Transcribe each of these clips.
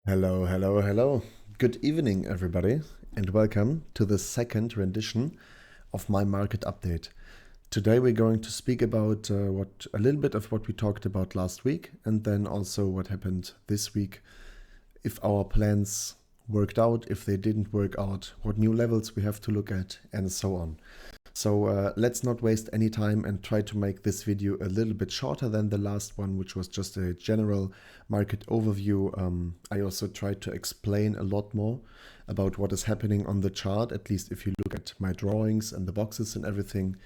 Hello, hello, hello. Good evening, everybody, and welcome to the second rendition of my market update. Today we're going to speak about what a little bit of what we talked about last week, and then also what happened this week. If our plans worked out, if they didn't work out, what new levels we have to look at, and so on. So let's not waste any time and try to make this video a little bit shorter than the last one, which was just a general market overview. I also tried to explain a lot more about what is happening on the chart, at least if you look at my drawings and the boxes and everything.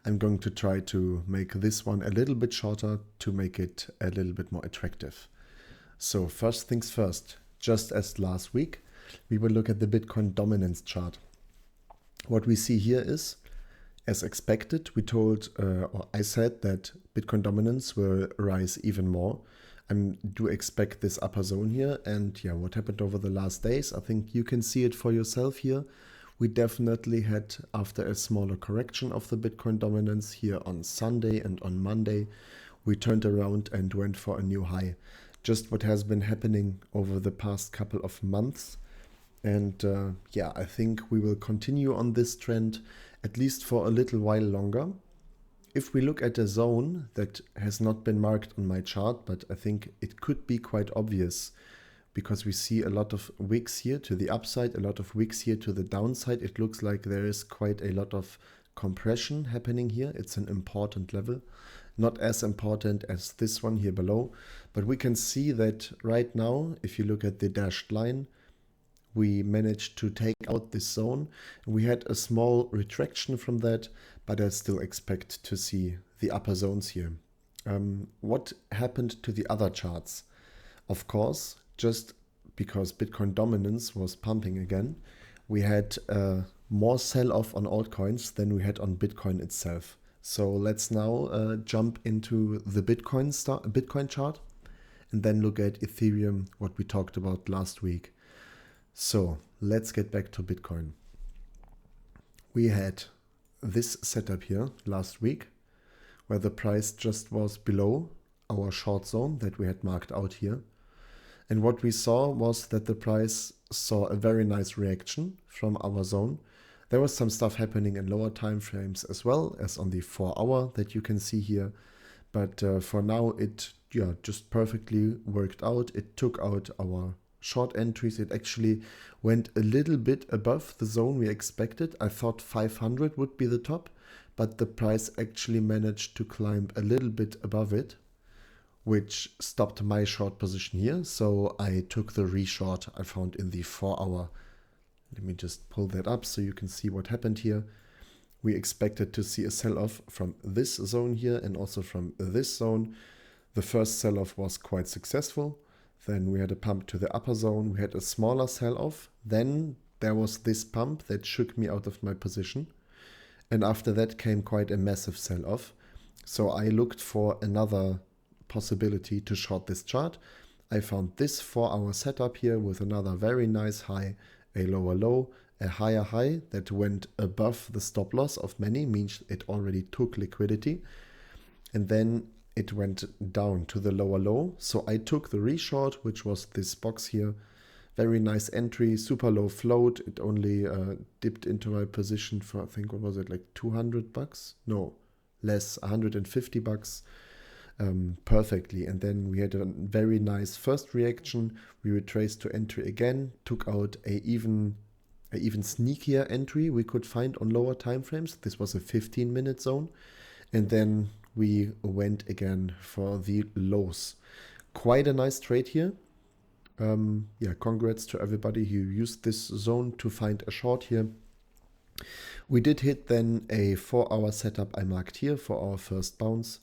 I'm going to try to make this one a little bit shorter to make it a little bit more attractive. So first things first, just as last week, we will look at the Bitcoin dominance chart. What we see here is, as expected, we told, or I said that Bitcoin dominance will rise even more. I do expect this upper zone here. And yeah, what happened over the last days, I think you can see it for yourself here. We definitely had, after a smaller correction of the Bitcoin dominance here on Sunday and on Monday, we turned around and went for a new high. Just what has been happening over the past couple of months. And yeah, I think we will continue on this trend at least for a little while longer. If we look at a zone that has not been marked on my chart, but I think it could be quite obvious because we see a lot of wicks here to the upside, a lot of wicks here to the downside. It looks like there is quite a lot of compression happening here. It's an important level, not as important as this one here below, but we can see that right now, if you look at the dashed line, we managed to take out this zone. We had a small retraction from that, but I still expect to see the upper zones here. What happened to the other charts? Of course, just because Bitcoin dominance was pumping again, we had more sell-off on altcoins than we had on Bitcoin itself. So let's now jump into the Bitcoin chart and then look at Ethereum, what we talked about last week. So let's get back to Bitcoin. We had this setup here last week where the price just was below our short zone that we had marked out here. And what we saw was that the price saw a very nice reaction from our zone. There was some stuff happening in lower time frames as well as on the 4-hour that you can see here. But for now, it just perfectly worked out. It took out our short entries. It actually went a little bit above the zone we expected. I thought 500 would be the top, but the price actually managed to climb a little bit above it, which stopped my short position here. So I took the reshort I found in the 4-hour. Let me just pull that up so you can see what happened here. We expected to see a sell-off from this zone here and also from this zone. The first sell-off was quite successful. Then we had a pump to the upper zone. We had a smaller sell-off. Then there was this pump that shook me out of my position. And after that came quite a massive sell-off. So I looked for another possibility to short this chart. I found this 4-hour setup here with another very nice high, a lower low, a higher high that went above the stop loss of many, means it already took liquidity. And then it went down to the lower low. So I took the reshort, which was this box here. Very nice entry, super low float. It only dipped into my position for, I think, what was it, like $200? No, less, $150. Perfectly. And then we had a very nice first reaction. We retraced to entry again, took out a even sneakier entry we could find on lower time frames. This was a 15-minute zone. And then we went again for the lows. Quite a nice trade here. Congrats to everybody who used this zone to find a short here. We did hit then a 4-hour setup I marked here for our first bounce.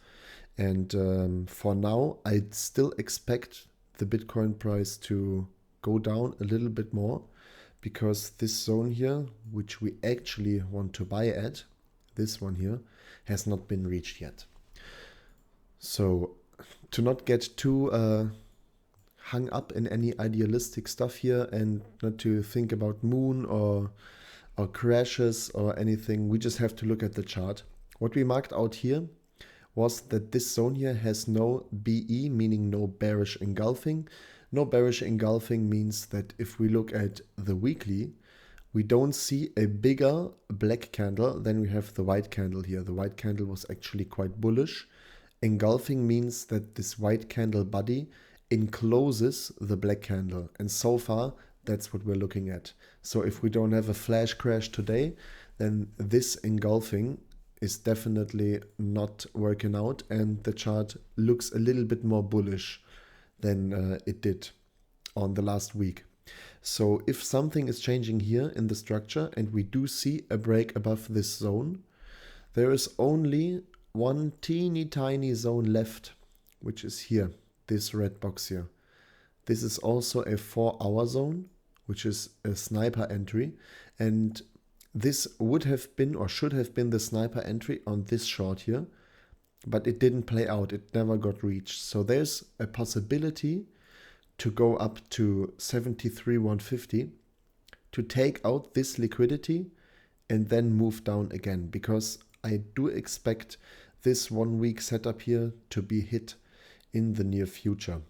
And for now, I still expect the Bitcoin price to go down a little bit more because this zone here, which we actually want to buy at, this one here, has not been reached yet. So to not get too hung up in any idealistic stuff here and not to think about moon or crashes or anything, we just have to look at the chart. What we marked out here was that this zone here has no BE, meaning no bearish engulfing, No bearish engulfing means that if we look at the weekly, we don't see a bigger black candle than we have the white candle here. The white candle was actually quite bullish. Engulfing means that this white candle body encloses the black candle. And so far, that's what we're looking at. So if we don't have a flash crash today, then this engulfing is definitely not working out, and the chart looks a little bit more bullish than it did on the last week. So if something is changing here in the structure and we do see a break above this zone, there is only one teeny tiny zone left, which is here, this red box here. This is also a 4-hour zone, which is a sniper entry, and this would have been or should have been the sniper entry on this short here, but it didn't play out. It never got reached. So there's a possibility to go up to 73,150 to take out this liquidity and then move down again, because I do expect this 1 week setup here to be hit in the near future.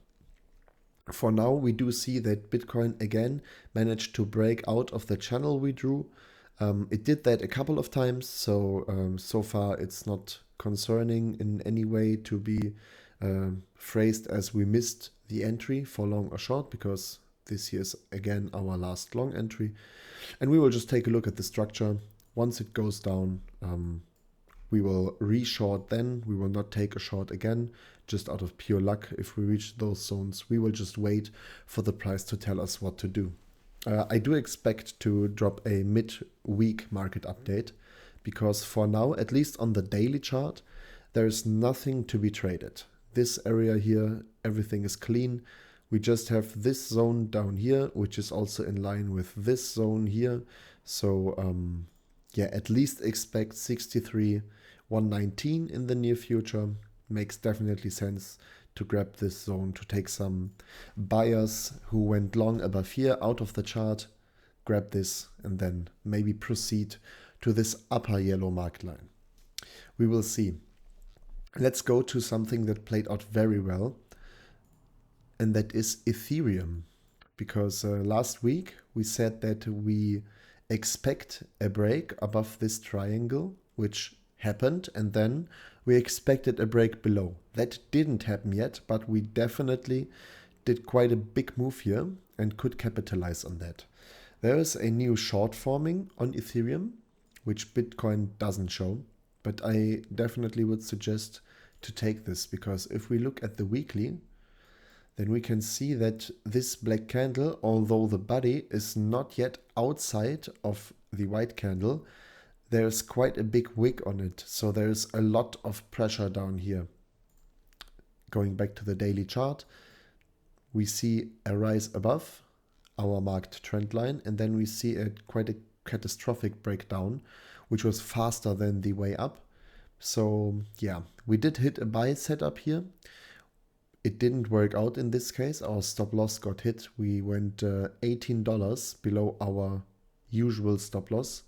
For now, we do see that Bitcoin again managed to break out of the channel we drew. It did that a couple of times, so far it's not concerning in any way to be phrased as we missed the entry for long or short, because this here is again our last long entry. And we will just take a look at the structure. Once it goes down, we will re-short then. We will not take a short again, just out of pure luck. If we reach those zones, we will just wait for the price to tell us what to do. I do expect to drop a mid-week market update, because for now, at least on the daily chart, there is nothing to be traded. This area here, everything is clean. We just have this zone down here, which is also in line with this zone here. So yeah, at least expect 63,119 in the near future. Makes definitely sense to grab this zone, to take some buyers who went long above here out of the chart, grab this, and then maybe proceed to this upper yellow mark line. We will see. Let's go to something that played out very well, and that is Ethereum. Because last week we said that we expect a break above this triangle, which happened, and then we expected a break below. That didn't happen yet, but we definitely did quite a big move here and could capitalize on that. There is a new short forming on Ethereum, which Bitcoin doesn't show, but I definitely would suggest to take this, because if we look at the weekly, then we can see that this black candle, although the body is not yet outside of the white candle, there's quite a big wick on it. So there's a lot of pressure down here. Going back to the daily chart, we see a rise above our marked trend line, and then we see quite a catastrophic breakdown, which was faster than the way up. So yeah, we did hit a buy setup here. It didn't work out in this case. Our stop loss got hit. We went $18 below our usual stop loss.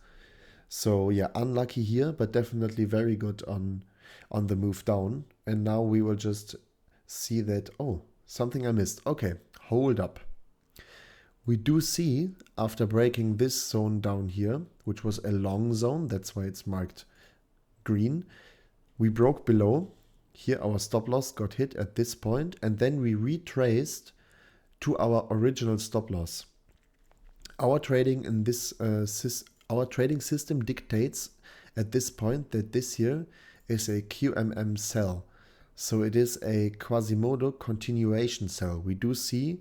So yeah, unlucky here, but definitely very good on the move down. And now we will just see that, oh, something I missed. Okay, hold up. We do see, after breaking this zone down here, which was a long zone, that's why it's marked green, we broke below. Here our stop loss got hit at this point, and then we retraced to our original stop loss. Our trading in this our trading system dictates at this point that this here is a QMM sell. So it is a Quasimodo continuation sell. We do see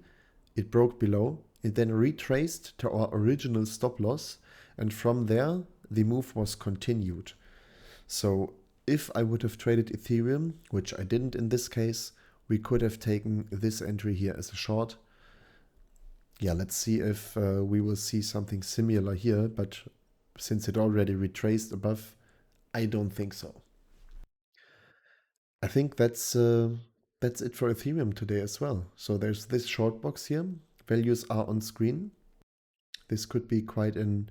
it broke below. It then retraced to our original stop loss, and from there the move was continued. So if I would have traded Ethereum, which I didn't in this case, we could have taken this entry here as a short. Yeah, let's see if we will see something similar here, but since it already retraced above, I don't think so. I think that's it for Ethereum today as well. So there's this short box here. Values are on screen. This could be quite an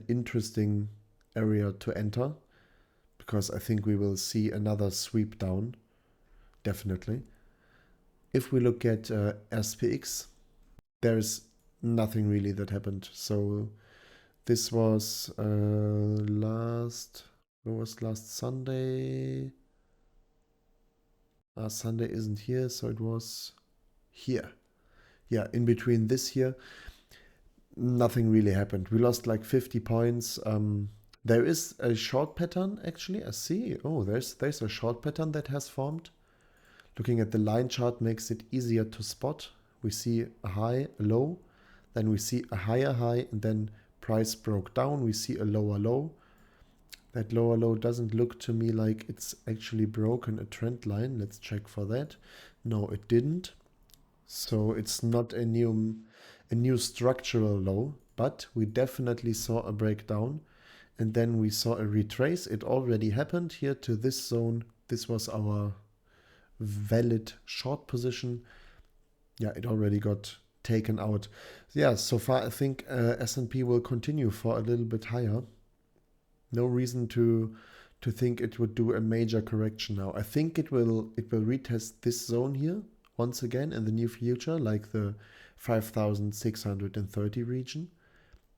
interesting area to enter, because I think we will see another sweep down, definitely. If we look at SPX, there's nothing really that happened. So this was last Sunday. Sunday isn't here, so it was here. Yeah, in between this here, nothing really happened. We lost like 50 points. There is a short pattern actually. I see. Oh, there's a short pattern that has formed. Looking at the line chart makes it easier to spot. We see a high, a low, then we see a higher high, and then price broke down. We see a lower low. That lower low doesn't look to me like it's actually broken a trend line. Let's check for that. No, it didn't. So it's not a new structural low, but we definitely saw a breakdown, and then we saw a retrace. It already happened here to this zone. This was our valid short position. Yeah, it already got taken out. Yeah, so far I think S&P will continue for a little bit higher. No reason to think it would do a major correction now. I think it will retest this zone here once again in the near future, like the 5,630 region,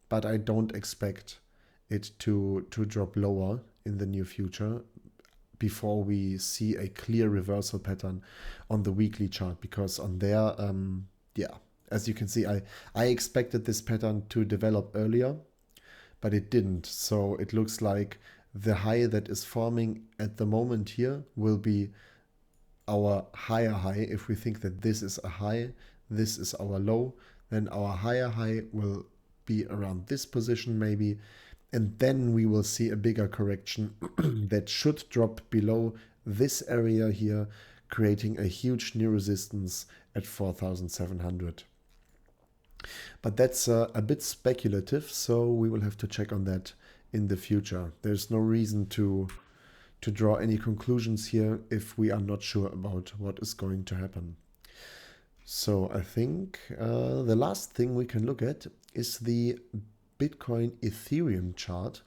but I don't expect it to drop lower in the near future before we see a clear reversal pattern on the weekly chart, because on there, yeah, as you can see, I expected this pattern to develop earlier, but it didn't. So it looks like the high that is forming at the moment here will be our higher high. If we think that this is a high, this is our low, then our higher high will be around this position maybe, and then we will see a bigger correction that should drop below this area here, creating a huge new resistance at 4,700. But that's a bit speculative, so we will have to check on that in the future. There's no reason to draw any conclusions here if we are not sure about what is going to happen. So I think the last thing we can look at is the Bitcoin Ethereum chart.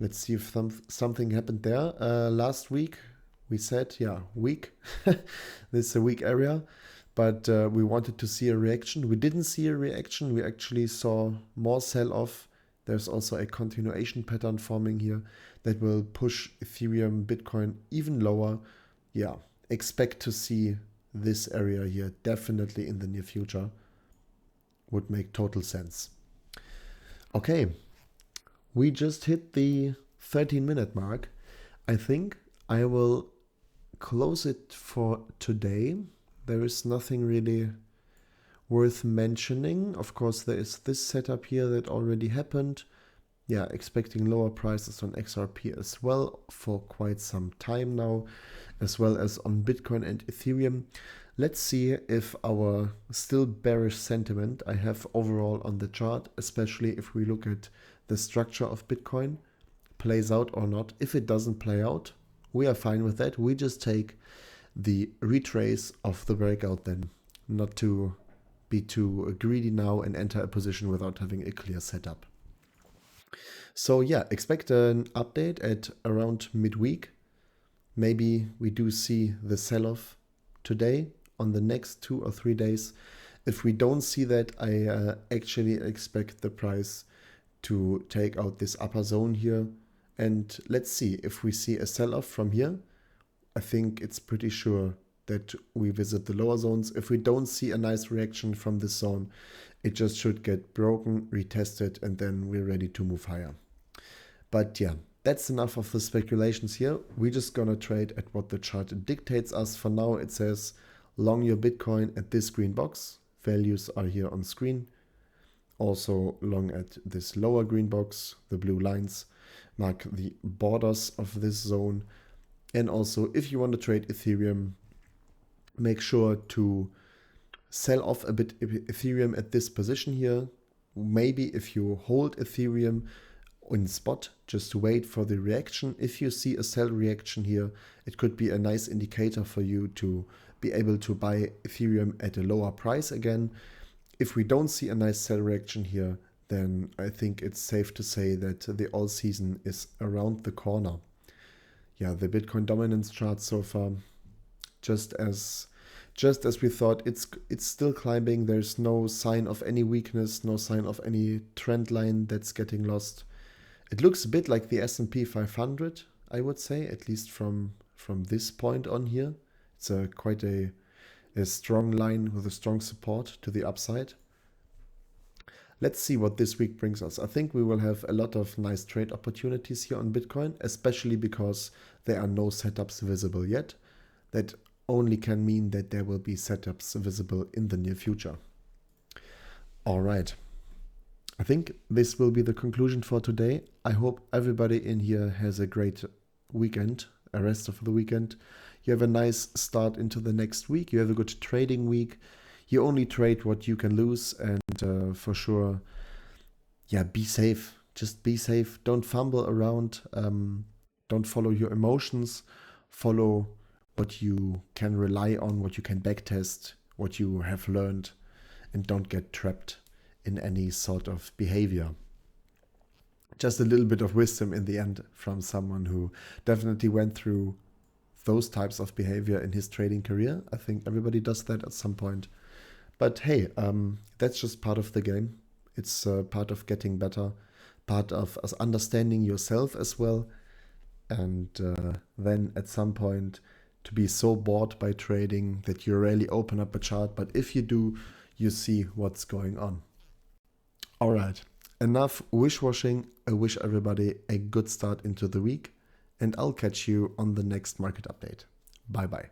Let's see if something happened there. Last week we said, yeah, weak. This is a weak area, but we wanted to see a reaction. We didn't see a reaction. We actually saw more sell-off. There's also a continuation pattern forming here that will push Ethereum, Bitcoin even lower. Yeah, expect to see this area here definitely in the near future. Would make total sense. Okay, we just hit the 13-minute mark. I think I will close it for today. There is nothing really worth mentioning. Of course, there is this setup here that already happened. Yeah, expecting lower prices on XRP as well for quite some time now, as well as on Bitcoin and Ethereum. Let's see if our still bearish sentiment I have overall on the chart, especially if we look at the structure of Bitcoin, plays out or not. If it doesn't play out, we are fine with that. We just take the retrace of the breakout then, not to be too greedy now and enter a position without having a clear setup. So yeah, expect an update at around midweek. Maybe we do see the sell-off today, on the next 2 or 3 days. If we don't see that, I actually expect the price to take out this upper zone here. And let's see, if we see a sell-off from here, I think it's pretty sure that we visit the lower zones. If we don't see a nice reaction from this zone, it just should get broken, retested, and then we're ready to move higher. But yeah, that's enough of the speculations here. We're just gonna trade at what the chart dictates us. For now, it says long your Bitcoin at this green box. Values are here on screen. Also long at this lower green box. The blue lines mark the borders of this zone. And also, if you want to trade Ethereum, make sure to sell off a bit Ethereum at this position here. Maybe if you hold Ethereum in spot, just wait for the reaction. If you see a sell reaction here, it could be a nice indicator for you to be able to buy Ethereum at a lower price again. If we don't see a nice sell reaction here, then I think it's safe to say that the all season is around the corner. Yeah, the Bitcoin dominance chart so far, just as just as we thought, it's still climbing. There's no sign of any weakness, no sign of any trend line that's getting lost. It looks a bit like the S&P 500, I would say, at least from this point on here. It's quite a strong line with a strong support to the upside. Let's see what this week brings us. I think we will have a lot of nice trade opportunities here on Bitcoin, especially because there are no setups visible yet. That only can mean that there will be setups visible in the near future. All right. I think this will be the conclusion for today. I hope everybody in here has a great weekend, a rest of the weekend. You have a nice start into the next week. You have a good trading week. You only trade what you can lose, and for sure, yeah, be safe. Just be safe. Don't fumble around. Don't follow your emotions. Follow what you can rely on, what you can backtest, what you have learned, and don't get trapped in any sort of behavior. Just a little bit of wisdom in the end from someone who definitely went through those types of behavior in his trading career. I think everybody does that at some point. But hey, that's just part of the game. It's part of getting better, part of us understanding yourself as well. And then at some point to be so bored by trading that you rarely open up a chart. But if you do, you see what's going on. All right, enough wish-washing. I wish everybody a good start into the week, and I'll catch you on the next market update. Bye-bye.